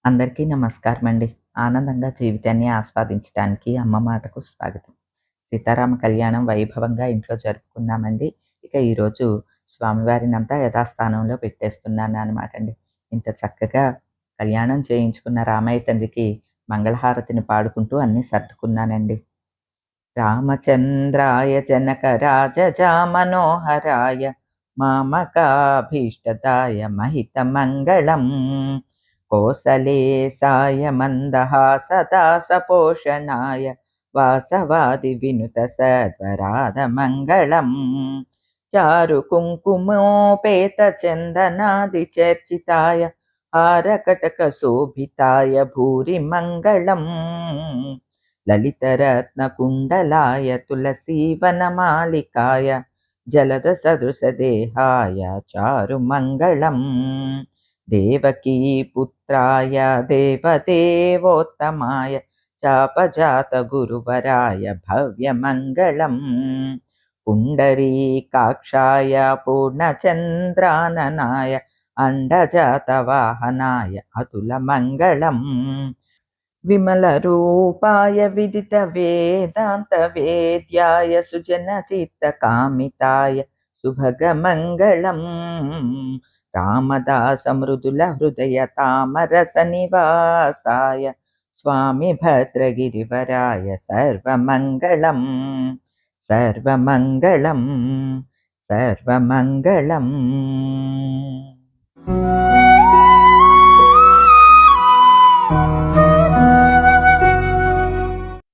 అందరికీ నమస్కారం అండి. ఆనందంగా జీవితాన్ని ఆస్వాదించడానికి అమ్మ మాటకు స్వాగతం. సీతారామ కళ్యాణం వైభవంగా ఇంట్లో జరుపుకున్నామండి. ఇక ఈరోజు స్వామివారినంతా యథాస్థానంలో పెట్టేస్తున్నాననమాట అండి. ఇంత చక్కగా కళ్యాణం చేయించుకున్న రామయ్య తండ్రికి మంగళహారతిని పాడుకుంటూ అన్నీ సర్దుకున్నానండి. రామచంద్రాయ జనకరాజజా మనోహరాయ మామకాభీష్టదాయ మహితమంగళం కోసలేశాయ మందహాసదాసపోషణాయ వాసవాది వినుత సద్వరాధమంగళం చారు కుంకుమోపేత చందనాది చర్చితాయ హారకటక శోభితాయ భూరి మంగళం లలితరత్నకుండలాయ తులసీవనమాలికాయ జలద సదృశదేహాయ చారుమంగళం దేవకీ పుత్రాయ దేవదేవోత్తమాయ చాపజాత గురువరాయ భవ్యమంగళం పుండరీకాక్షాయ పూర్ణచంద్రాననాయ అండజాతవాహనాయ అతులమంగళం విమలరూపాయ విదితవేదాంతవేద్యాయ సుజనచిత్తకామితాయ శుభగమంగళం రామదాసమృదుల హృదయ తామరసనివాసాయ స్వామి భద్రగిరివరాయ సర్వమంగళం సర్వమంగళం సర్వమంగళం.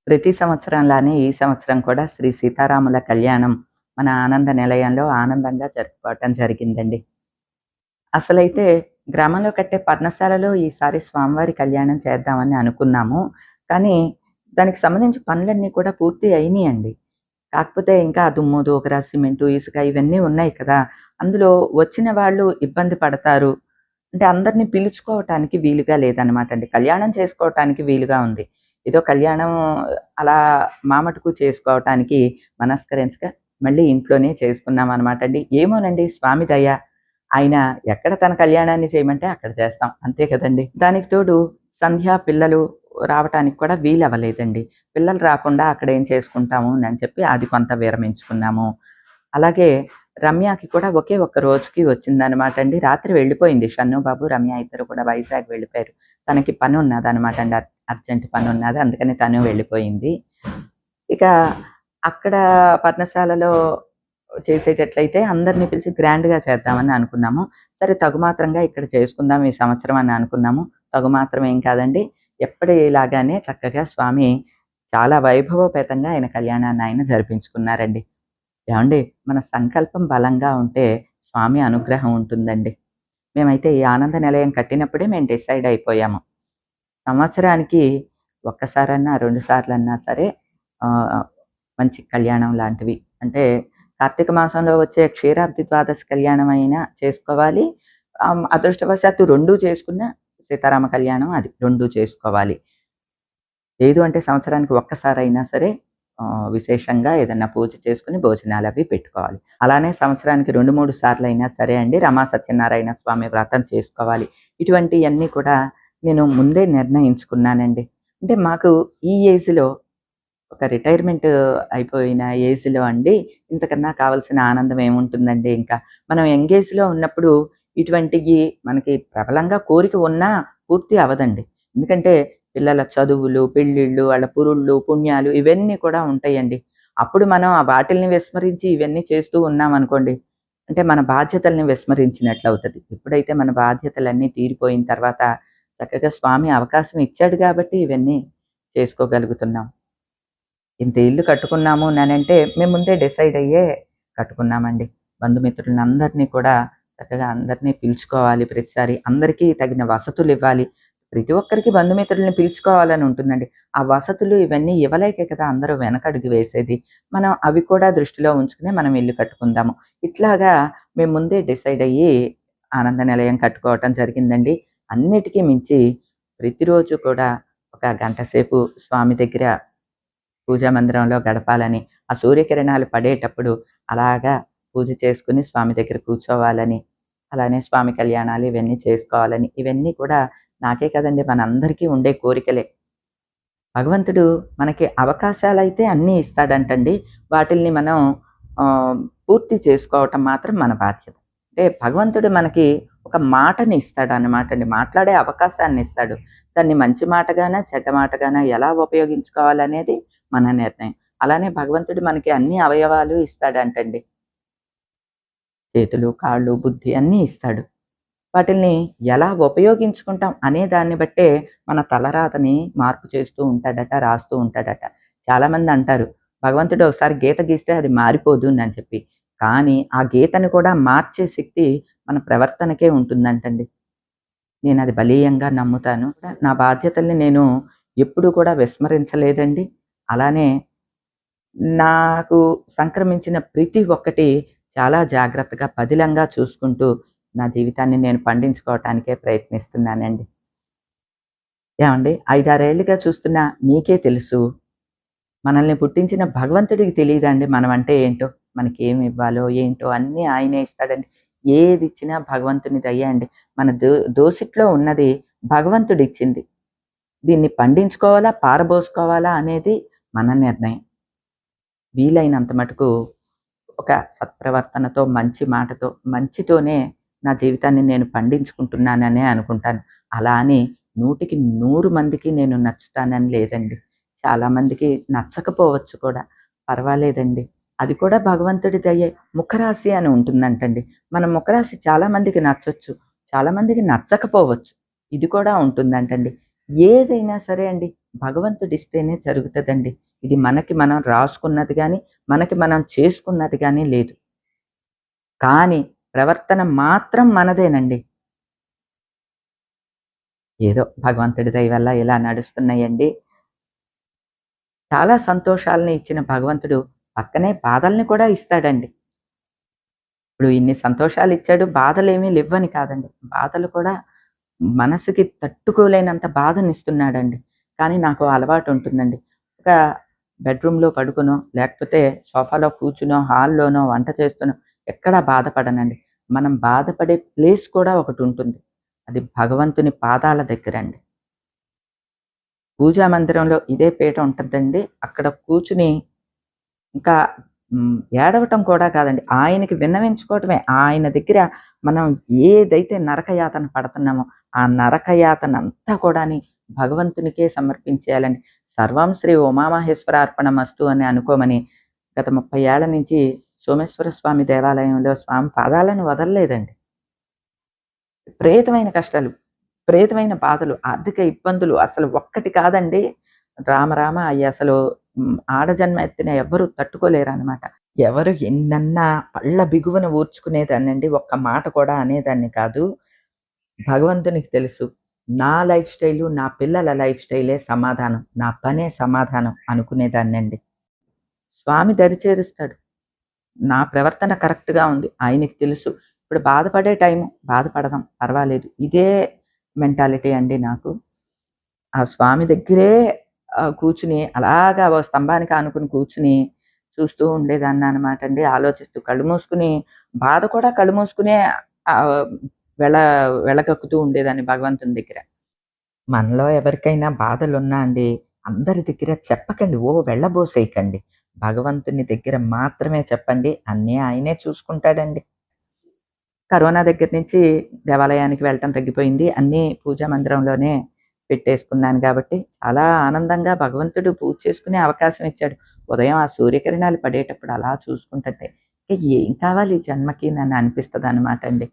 ప్రతి సంవత్సరంలానే ఈ సంవత్సరం కూడా శ్రీ సీతారాముల కళ్యాణం మన ఆనంద నిలయంలో ఆనందంగా జరుపుకోవటం జరిగిందండి. అసలైతే గ్రామంలో కట్టే పర్ణశాలలో ఈసారి స్వామివారి కళ్యాణం చేద్దామని అనుకున్నాము. కానీ దానికి సంబంధించి పనులన్నీ కూడా పూర్తి అయినాయండి. కాకపోతే ఇంకా దుమ్ము, దూకర, సిమెంటు, ఇసుక ఇవన్నీ ఉన్నాయి కదా! అందులో వచ్చిన వాళ్ళు ఇబ్బంది పడతారు. అంటే అందరిని పిలుచుకోవటానికి వీలుగా లేదనమాట అండి. కళ్యాణం చేసుకోవటానికి వీలుగా ఉంది. ఏదో కళ్యాణం అలా మా మటుకు చేసుకోవటానికి మనస్కరించక మళ్ళీ ఇంట్లోనే చేసుకున్నామనమాట అండి. ఏమోనండి స్వామి దయ. ఆయన ఎక్కడ తన కళ్యాణాన్ని చేయమంటే అక్కడ చేస్తాం. అంతే కదండీ! దానికి తోడు సంధ్య పిల్లలు రావటానికి కూడా వీలవ్వలేదండి. పిల్లలు రాకుండా అక్కడ ఏం చేసుకుంటాము అని చెప్పి అది కొంత విరమించుకున్నాము. అలాగే రమ్యకి కూడా ఒకే ఒక్క రోజుకి వచ్చిందనమాట అండి. రాత్రి వెళ్ళిపోయింది. షన్ను బాబు, రమ్య ఇద్దరు కూడా వైజాగ్ వెళ్ళిపోయారు. తనకి పని ఉన్నదనమాట అండి. అర్జెంట్ పని ఉన్నది. అందుకని తను వెళ్ళిపోయింది. ఇక అక్కడ పర్ణశాలలో చేసేటట్లయితే అందరిని పిలిచి గ్రాండ్‌గా చేద్దామని అనుకున్నాము. సరే తగుమాత్రంగా ఇక్కడ చేసుకుందాం ఈ సంవత్సరం అని అనుకున్నాము. తగుమాత్రం ఏం కాదండి. ఎప్పటిలాగానే చక్కగా స్వామి చాలా వైభవోపేతంగా ఆయన కళ్యాణాన్ని ఆయన జరిపించుకున్నారండి. ఏవండీ మన సంకల్పం బలంగా ఉంటే స్వామి అనుగ్రహం ఉంటుందండి. మేమైతే ఈ ఆనంద నిలయం కట్టినప్పుడే మేము డిసైడ్ అయిపోయాము. సంవత్సరానికి ఒక్కసారన్నా, 2 సార్లన్నా సరే మంచి కళ్యాణం లాంటివి అంటే కార్తీక మాసంలో వచ్చే క్షీరాబ్ది ద్వాదశి కళ్యాణం అయినా చేసుకోవాలి. అదృష్టవశాత్తు 2 చేసుకున్న సీతారామ కళ్యాణం అది 2 చేసుకోవాలి. లేదు అంటే సంవత్సరానికి ఒక్కసారైనా సరే విశేషంగా ఏదన్నా పూజ చేసుకుని భోజనాలవి పెట్టుకోవాలి. అలానే సంవత్సరానికి 2, 3 సార్లయినా సరే అండి రమా సత్యనారాయణ స్వామి వ్రతం చేసుకోవాలి. ఇటువంటియన్నీ కూడా నేను ముందే నిర్ణయించుకున్నానండి. అంటే మాకు ఈ ఏజ్‌లో ఒక రిటైర్మెంట్ అయిపోయిన ఏజ్‌లో అండి ఇంతకన్నా కావాల్సిన ఆనందం ఏముంటుందండి ఇంకా. మనం యంగ్ ఏజ్‌లో ఉన్నప్పుడు ఇటువంటియి మనకి ప్రబలంగా కోరిక ఉన్నా పూర్తి అవ్వదండి. ఎందుకంటే పిల్లల చదువులు, పెళ్ళిళ్ళు, వాళ్ళ పురుళ్ళు, పుణ్యాలు ఇవన్నీ కూడా ఉంటాయండి. అప్పుడు మనం ఆ వాటిల్ని విస్మరించి ఇవన్నీ చేస్తూ ఉన్నామనుకోండి, అంటే మన బాధ్యతల్ని విస్మరించినట్లవుతది. ఎప్పుడైతే మన బాధ్యతలన్నీ తీరిపోయిన తర్వాత చక్కగా స్వామి అవకాశం ఇచ్చాడు కాబట్టి ఇవన్నీ చేసుకోగలుగుతున్నాం. ఇంత ఇల్లు కట్టుకున్నాము అనంటే మేము ముందే డిసైడ్ అయ్యే కట్టుకున్నామండి. బంధుమిత్రులందరినీ కూడా చక్కగా అందరినీ పిలుచుకోవాలి ప్రతిసారి. అందరికీ తగిన వసతులివ్వాలి. ప్రతి ఒక్కరికి బంధుమిత్రులని పిలుచుకోవాలని ఉంటుందండి. ఆ వసతులు ఇవన్నీ ఇవ్వలేకే కదా అందరూ వెనకడుగు వేసేది. మనం అవి కూడా దృష్టిలో ఉంచుకుని మనం ఇల్లు కట్టుకుందాము. ఇట్లాగా మేము ముందే డిసైడ్ అయ్యి ఆనంద నిలయం కట్టుకోవటం జరిగిందండి. అన్నిటికీ మించి ప్రతిరోజు కూడా ఒక గంట సేపు స్వామి దగ్గర పూజా మందిరంలో గడపాలని, ఆ సూర్యకిరణాలు పడేటప్పుడు అలాగా పూజ చేసుకుని స్వామి దగ్గర కూర్చోవాలని, అలానే స్వామి కళ్యాణాలు ఇవన్నీ చేసుకోవాలని, ఇవన్నీ కూడా నాకే కదండీ మనందరికీ ఉండే కోరికలే. భగవంతుడు మనకి అవకాశాలైతే అన్నీ ఇస్తాడంటండి. వాటిల్ని మనం ఆహ్, పూర్తి చేసుకోవటం మాత్రం మన బాధ్యత. అంటే భగవంతుడు మనకి ఒక మాటని ఇస్తాడనమాటండి. మాట్లాడే అవకాశాన్ని ఇస్తాడు. దాన్ని మంచి మాటగానా, చెడ్డ మాటగానా ఎలా ఉపయోగించుకోవాలనేది మన నిర్ణయం. అలానే భగవంతుడు మనకి అన్ని అవయవాలు ఇస్తాడంటండి. చేతులు, కాళ్ళు, బుద్ధి అన్నీ ఇస్తాడు. వాటిల్ని ఎలా ఉపయోగించుకుంటాం అనే దాన్ని బట్టే మన తలరాతని మార్పు చేస్తూ ఉంటాడట, రాస్తూ ఉంటాడట. చాలామంది అంటారు, భగవంతుడు ఒకసారి గీత గీస్తే అది మారిపోదు అని చెప్పి. కానీ ఆ గీతని కూడా మార్చే శక్తి మన ప్రవర్తనకే ఉంటుందంటండి. నేనది బలీయంగా నమ్ముతాను. నా బాధ్యతల్ని నేను ఎప్పుడూ కూడా విస్మరించలేదండి. అలానే నాకు సంక్రమించిన ప్రతి ఒక్కటి చాలా జాగ్రత్తగా, పదిలంగా చూసుకుంటూ నా జీవితాన్ని నేను పండించుకోవటానికే ప్రయత్నిస్తున్నానండి. ఏవండీ 5, 6 ఏళ్లుగా చూస్తున్న మీకే తెలుసు. మనల్ని పుట్టించిన భగవంతుడికి తెలీదాండి మనమంటే ఏంటో? మనకేమి ఇవ్వాలో, ఏంటో అన్నీ ఆయనే ఇస్తాడండి. ఏదిచ్చినా భగవంతుని దయ అండి. మన దోసిట్లో ఉన్నది భగవంతుడిచ్చింది. దీన్ని పండించుకోవాలా, పారబోసుకోవాలా అనేది మన నిర్ణయం. వీలైనంత మటుకు ఒక సత్ప్రవర్తనతో, మంచి మాటతో, మంచితోనే నా జీవితాన్ని నేను పండించుకుంటున్నాననే అనుకుంటాను. అలా అని 100కి 100 మందికి నేను నచ్చుతానని లేదండి. చాలామందికి నచ్చకపోవచ్చు కూడా. పర్వాలేదండి. అది కూడా భగవంతుడి దయే. ముఖరాశి అని ఉంటుందంటండి. మన ముఖరాశి చాలా మందికి నచ్చొచ్చు. చాలా మందికి నచ్చకపోవచ్చు. ఇది కూడా ఉంటుందంటండి. ఏదైనా సరే అండి భగవంతుడిస్తేనే జరుగుతదండి. ఇది మనకి మనం రాసుకున్నది గాని, మనకి మనం చేసుకున్నది గాని లేదు. కానీ ప్రవర్తన మాత్రం మనదేనండి. ఏదో భగవంతుడి దయ వల్ల ఇలా నడుస్తున్నాయండి. చాలా సంతోషాలని ఇచ్చిన భగవంతుడు పక్కనే బాధల్ని కూడా ఇస్తాడండి. ఇప్పుడు ఇన్ని సంతోషాలిచ్చాడు, బాధలేమీ లెవ్వని కాదండి. బాధలు కూడా మనసుకి తట్టుకోలేనంత బాధనిస్తున్నాడండి. కానీ నాకు అలవాటుంటుందండి. ఒక బెడ్‌రూమ్‌లో పడుకునో, లేకపోతే సోఫాలో కూర్చునో, హాల్‌లోనో, వంట చేస్తూనో ఎక్కడా బాధపడనండి. మనం బాధపడే ప్లేస్ కూడా ఒకటుంటుంది. అది భగవంతుని పాదాల దగ్గరండి. పూజా మందిరంలో ఇదే పీట ఉంటదండి. అక్కడ కూర్చుని ఇంకా ఏడవటం కూడా కాదండి. ఆయనకి విన్నవించుకోవటమే. ఆయన దగ్గర మనం ఏదైతే నరకయాతన పడుతున్నామో, ఆ నరకయాతనంతా కూడాని భగవంతునికే సమర్పించేయాలండి. సర్వం శ్రీ ఉమామహేశ్వరార్పణమస్తు అని అనుకోమని గత 30 ఏళ్ల నుంచి సోమేశ్వర స్వామి దేవాలయంలో స్వామి పాదాలను వదలలేదండి. విపరీతమైన కష్టాలు, విపరీతమైన బాధలు, ఆర్థిక ఇబ్బందులు అసలు ఒక్కటి కాదండి. రామ రామ అయ్యసలు ఆడజన్మ ఎత్తిన ఎవ్వరు తట్టుకోలేరనమాట. ఎవరు ఎన్నన్నా పళ్ళ బిగువున ఓర్చుకునేదాన్నండి. ఒక్క మాట కూడా అనేదాన్ని కాదు. భగవంతునికి తెలుసు. నా లైఫ్ స్టైలు, నా పిల్లల లైఫ్ స్టైలే సమాధానం. నా పనే సమాధానం అనుకునేదాన్నండి. స్వామి దరిచేరుస్తాడు. నా ప్రవర్తన కరెక్ట్‌గా ఉంది. ఆయనకి తెలుసు. ఇప్పుడు బాధపడే టైము, బాధపడదాం పర్వాలేదు. ఇదే మెంటాలిటీ అండి నాకు. ఆ స్వామి దగ్గరే కూర్చుని అలాగా ఓ స్తంభానికి ఆనుకుని కూర్చుని చూస్తూ ఉండేదాన్ననమాటండి. ఆలోచిస్తూ కళ్ళు మూసుకొని బాధ కూడా కళ్ళు మూసుకునే ఆహ్, వెళ వెళ్ళగక్కుతూ ఉండేదాన్ని భగవంతుని దగ్గర. మనలో ఎవరికైనా బాధలున్నా అండి, అందరి దగ్గర చెప్పకండి. వెళ్ళబోసేయకండి. భగవంతుని దగ్గర మాత్రమే చెప్పండి. అన్నీ ఆయనే చూసుకుంటాడండి. కరోనా దగ్గర నుంచి దేవాలయానికి వెళ్ళటం తగ్గిపోయింది. అన్నీ పూజా మందిరంలోనే పెట్టేసుకున్నాను గాబట్టి, చాలా ఆనందంగా భగవంతుడు పూజ చేసుకునే అవకాశం ఇచ్చాడు. ఉదయం ఆ సూర్యకిరణాలు పడేటప్పుడు అలా చూసుకుంటుంటే, ఇక ఏం కావాలి ఈ జన్మకి నన్ను అనిపిస్తదనమాట అండి.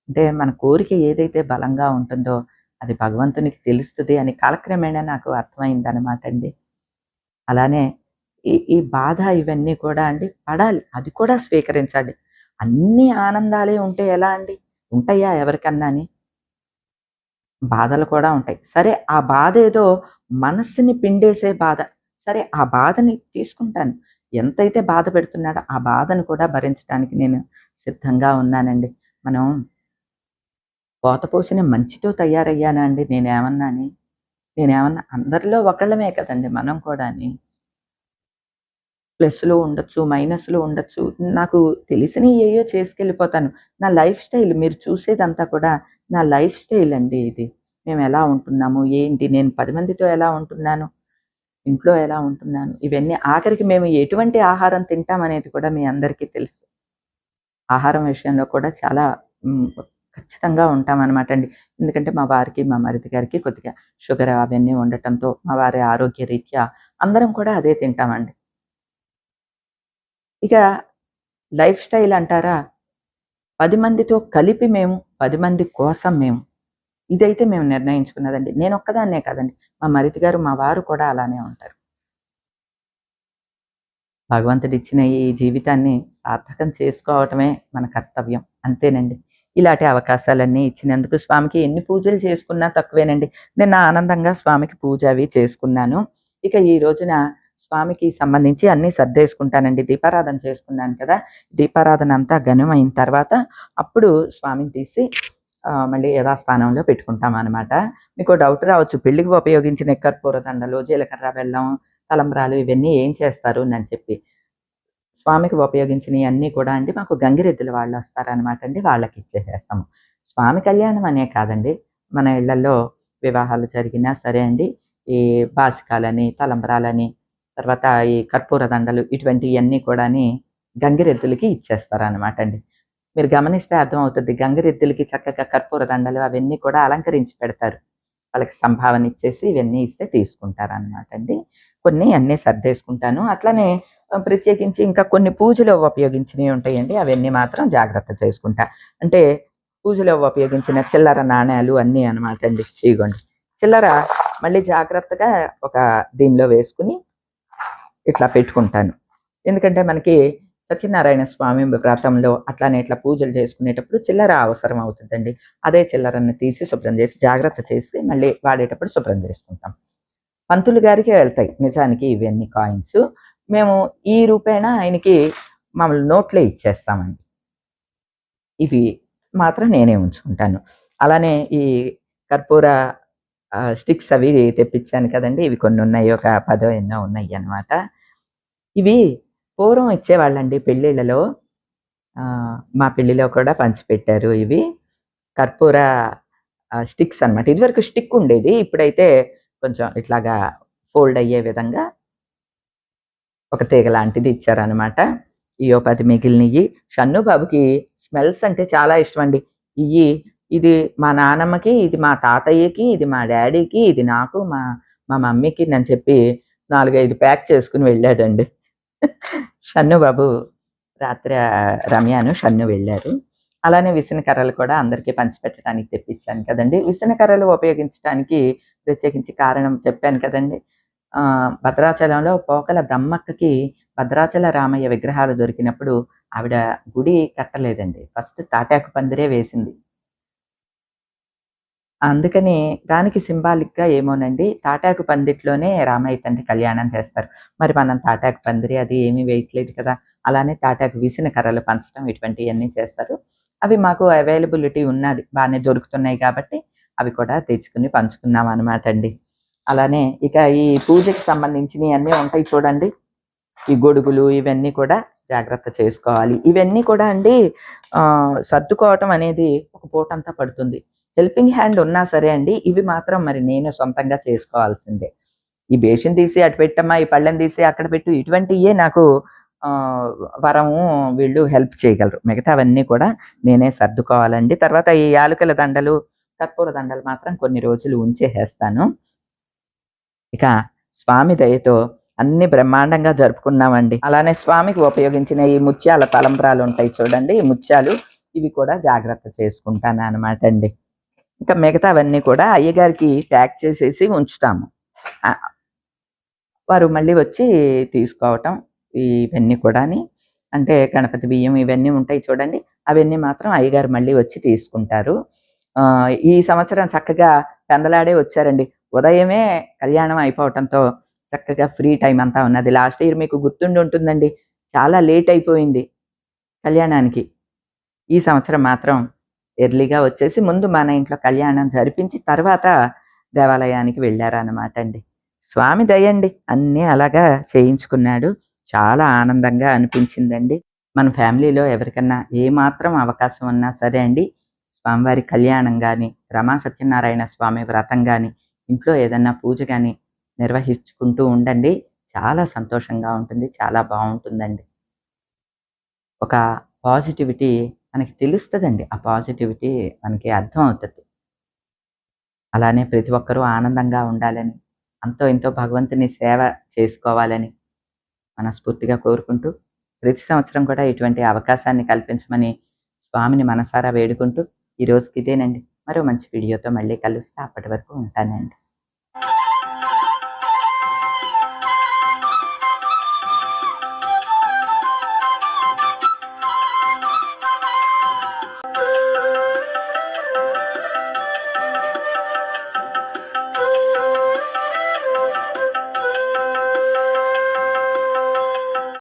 అంటే మన కోరిక ఏదైతే బలంగా ఉంటుందో, అది భగవంతునికి తెలుస్తది అని కాలక్రమేణా నాకు అర్థమైందనమాట అండి. అలానే ఈ బాధ ఇవన్నీ కూడా అండి పడాలి. అది కూడా స్వీకరించాలి. అన్నీ ఆనందాలే ఉంటే ఎలా అండి? ఉంటాయా ఎవరికన్నాని? బాధలు కూడా ఉంటాయి. సరే ఆ బాధేదో మనస్సుని పిండేసే బాధ. సరే ఆ బాధని తీసుకుంటాను. ఎంతైతే బాధ పెడుతున్నాడో ఆ బాధను కూడా భరించడానికి నేను సిద్ధంగా ఉన్నానండి. మనం పోతపోసిన మంచితో తయారయ్యానా అండి నేనేమన్నాని? నేనేమన్నా అందరిలో ఒకళ్ళమే కదండీ మనం కూడాని. ప్లస్‌లు ఉండొచ్చు, మైనస్‌లు ఉండొచ్చు. నాకు తెలిసినయి ఏయో చేసుకెళ్ళిపోతాను. నా లైఫ్ స్టైల్ మీరు చూసేదంతా కూడా నా లైఫ్ స్టైల్ అండి ఇది. మేము ఎలా ఉంటున్నాము, ఏంటి, నేను 10 మందితో ఎలా ఉంటున్నాను, ఇంట్లో ఎలా ఉంటున్నాను, ఇవన్నీ ఆఖరికి మేము ఎటువంటి ఆహారం తింటామనేది కూడా మీ అందరికీ తెలుసు. ఆహారం విషయంలో కూడా చాలా ఖచ్చితంగా ఉంటామనమాట అండి. ఎందుకంటే మా వారికి, మా మరిది గారికి కొద్దిగా షుగర్ అవన్నీ ఉండటంతో మా వారి ఆరోగ్య రీత్యా అందరం కూడా అదే తింటామండి. ఇక లైఫ్ స్టైల్ అంటారా? 10 మందితో కలిపి మేము, 10 మంది కోసం మేము. ఇదైతే మేము నిర్ణయించుకున్నదండి. నేనొక్కదాన్నే కాదండి. మా మరిది గారు, మా వారు కూడా అలానే ఉంటారు. భగవంతుడిచ్చిన ఈ జీవితాన్ని సార్థకం చేసుకోవటమే మన కర్తవ్యం. అంతేనండి. ఇలాంటి అవకాశాలన్నీ ఇచ్చినందుకు స్వామికి ఎన్ని పూజలు చేసుకున్నా తక్కువేనండి. నిన్న ఆనందంగా స్వామికి పూజ అవి చేసుకున్నాను. ఇక ఈ రోజున స్వామికి సంబంధించి అన్నీ సర్దేసుకుంటానండి. దీపారాధన చేసుకున్నాను కదా! దీపారాధన అంతా ఘనమైన తర్వాత అప్పుడు స్వామిని తీసి మళ్ళీ యథాస్థానంలో పెట్టుకుంటామనమాట. మీకో డౌట్ రావచ్చు. పెళ్ళికి ఉపయోగించిన కర్పూర దండలు, జీలకర్ర, బెల్లం, తలంబ్రాలు ఇవన్నీ ఏం చేస్తారు అని చెప్పి. స్వామికి ఉపయోగించినయన్నీ కూడా అండి మాకు గంగిరెద్దుల వాళ్ళొస్తారనమాట అండి. వాళ్ళకిచ్చేసేస్తాము. స్వామి కళ్యాణం అనే కాదండి. మన ఇళ్లల్లో వివాహాలు జరిగినా సరే అండి, ఈ బాసికాలని, తలంబ్రాలని, తర్వాత ఈ కర్పూర దండలు ఇటువంటియన్నీ కూడాని గంగిరెద్దులకి ఇచ్చేస్తారనమాట అండి. మీరు గమనిస్తే అర్థమవుతది. గంగిరెద్దులకి చక్కగా కర్పూర దండలు అవన్నీ కూడా అలంకరించి పెడతారు. వాళ్ళకి సంభావన ఇచ్చేసి ఇవన్నీ ఇస్తే తీసుకుంటారనమాట అండి. కొన్ని అన్నీ సర్దేసుకుంటాను. అట్లనే ప్రత్యేకించి ఇంకా కొన్ని పూజలో ఉపయోగించినవి ఉంటాయండి. అవన్నీ మాత్రం జాగ్రత్త చేసుకుంటా. అంటే పూజలో ఉపయోగించిన చిల్లర నాణేలు అన్నీ అనమాట అండి. ఇగోండి. చిల్లర మళ్ళీ జాగ్రత్తగా ఒక దీనిలో వేసుకుని ఇట్లా పెట్టుకుంటాను. ఎందుకంటే మనకి సత్యనారాయణ స్వామి వ్రతంలో అట్లానే ఇట్లా పూజలు చేసుకునేటప్పుడు చిల్లర అవసరం అవుతుందండి. అదే చిల్లరని తీసి శుభ్రం చేసి జాగ్రత్త చేసి మళ్ళీ వాడేటప్పుడు శుభ్రం చేసుకుంటాం. పంతులు గారికే వెళ్తాయి నిజానికి ఇవన్నీ కాయిన్స్. మేము ఈ రూపేణా ఆయనకి మామూలు నోట్లే ఇచ్చేస్తామండి. ఇవి మాత్రం నేనే ఉంచుకుంటాను. అలానే ఈ కర్పూర స్టిక్స్ అవి తెప్పించాను కదండీ! ఇవి కొన్ని ఉన్నాయి. ఒక 10 ఎన్నో ఉన్నాయన్నమాట. ఇవి పూర్వం ఇచ్చేవాళ్ళండి పెళ్ళిళ్ళలో. మా పెళ్ళిలో కూడా పంచిపెట్టారు ఇవి. కర్పూర స్టిక్స్ అనమాట. ఇదివరకు స్టిక్ ఉండేది. ఇప్పుడైతే కొంచెం ఇట్లాగా ఫోల్డ్ అయ్యే విధంగా ఒక తీగ లాంటిది ఇచ్చారనమాట. ఇయ్యో 10 మిగిలినయి. షన్ను బాబుకి స్మెల్స్ అంటే చాలా ఇష్టమండి. ఇయ్యి ఇది మా నానమ్మకి, ఇది మా తాతయ్యకి, ఇది మా డ్యాడీకి, ఇది నాకు, మా మా మమ్మీకి అని చెప్పి 4, 5 ప్యాక్ చేసుకొని వెళ్ళాడండి. షన్ను బాబు రాత్రి రమ్యను, షన్ను వెళ్ళారు. అలానే విసనకర్రలు కూడా అందరికీ పంచిపెట్టడానికి తెప్పించాను కదండీ! విసనకర్రలు ఉపయోగించడానికి ప్రత్యేకించి కారణం చెప్పాను కదండీ! భద్రాచలంలో పోకల దమ్మక్కకి భద్రాచల రామయ్య విగ్రహాలు దొరికినప్పుడు ఆవిడ గుడి కట్టలేదండి. ఫస్ట్ తాటాకు పందిరే వేసింది. అందుకని దానికి సింబాలిక్‌గా ఏమోనండి తాటాకు పందిట్లోనే రామయ్య తండ్రి కళ్యాణం చేస్తారు. మరి మనం తాటాకు పందిరి అది ఏమీ వేయట్లేదు కదా! అలానే తాటాకు విసిన కర్రలు పంచడం ఇటువంటియన్నీ చేస్తారు. అవి మాకు అవైలబిలిటీ ఉన్నది. బానే దొరుకుతున్నాయి కాబట్టి అవి కూడా తెచ్చుకొని పంచుకున్నామనమాట అండి. అలానే ఇక ఈ పూజకి సంబంధించినయన్నీ ఉంటాయి చూడండి. ఈ గొడుగులు ఇవన్నీ కూడా జాగ్రత్త చేసుకోవాలి. ఇవన్నీ కూడా అండి సర్దుకోవటం అనేది ఒక పూటంతా పడుతుంది. హెల్పింగ్ హ్యాండ్ ఉన్నా సరే అండి, ఇవి మాత్రం మరి నేను సొంతంగా చేసుకోవాల్సిందే. ఈ బేషన్ తీసి అటు పెట్టమ్మా, ఈ పళ్ళెం తీసి అక్కడ పెట్టు ఇటువంటియే నాకు వరము వీళ్ళు హెల్ప్ చేయగలరు. మిగతావన్నీ కూడా నేనే సర్దుకోవాలండి. తర్వాత ఈ యాలకుల దండలు, కర్పూర దండలు మాత్రం కొన్ని రోజులు ఉంచేసేస్తాను. ఇక స్వామి దయతో అన్ని బ్రహ్మాండంగా జరుపుకున్నామండి. అలానే స్వామికి ఉపయోగించిన ఈ ముత్యాల తలంబ్రాలు ఉంటాయి చూడండి. ఈ ముత్యాలు ఇవి కూడా జాగ్రత్త చేసుకుంటాననమాట అండి. ఇంకా మిగతావన్నీ కూడా అయ్యగారికి ప్యాక్ చేసేసి ఉంచుతాము. వారు మళ్ళీ వచ్చి తీసుకోవటం ఇవన్నీ కూడాని. అంటే గణపతి బియ్యం ఇవన్నీ ఉంటాయి చూడండి. అవన్నీ మాత్రం అయ్యగారు మళ్ళీ వచ్చి తీసుకుంటారు. ఈ సంవత్సరం చక్కగా పెందలాడే వచ్చారండి. ఉదయమే కళ్యాణం అయిపోవటంతో చక్కగా ఫ్రీ టైమ్ అంతా ఉన్నది. లాస్ట్ ఇయర్ మీకు గుర్తుండి ఉంటుందండి. చాలా లేట్ అయిపోయింది కళ్యాణానికి. ఈ సంవత్సరం మాత్రం ఎర్లీగా వచ్చేసి ముందు మన ఇంట్లో కళ్యాణం జరిపించి తర్వాత దేవాలయానికి వెళ్ళారనమాట అండి. స్వామి దయండి అన్నీ అలాగా చేయించుకున్నాడు. చాలా ఆనందంగా అనిపించిందండి. మన ఫ్యామిలీలో ఎవరికన్నా ఏమాత్రం అవకాశం ఉన్నా సరే అండి, స్వామివారి కళ్యాణం గాని, రమా సత్యనారాయణ స్వామి వ్రతం గాని, ఇంట్లో ఏదన్నా పూజ గాని నిర్వహించుకుంటూ ఉండండి. చాలా సంతోషంగా ఉంటుంది. చాలా బావుంటుందండి. ఒక పాజిటివిటీ మనకి తెలుస్తదండి. ఆ పాజిటివిటీ మనకి అర్థం అవుతది. అలానే ప్రతి ఒక్కరూ ఆనందంగా ఉండాలని, అంతో ఇంతో భగవంతుని సేవ చేసుకోవాలని మనస్ఫూర్తిగా కోరుకుంటూ, ప్రతి సంవత్సరం కూడా ఇటువంటి అవకాశాన్ని కల్పించమని స్వామిని మనసారా వేడుకుంటూ, ఈ రోజుకి ఇదేనండి. మరో మంచి వీడియోతో మళ్ళీ కలుస్తా. అప్పటి వరకు ఉంటానండి.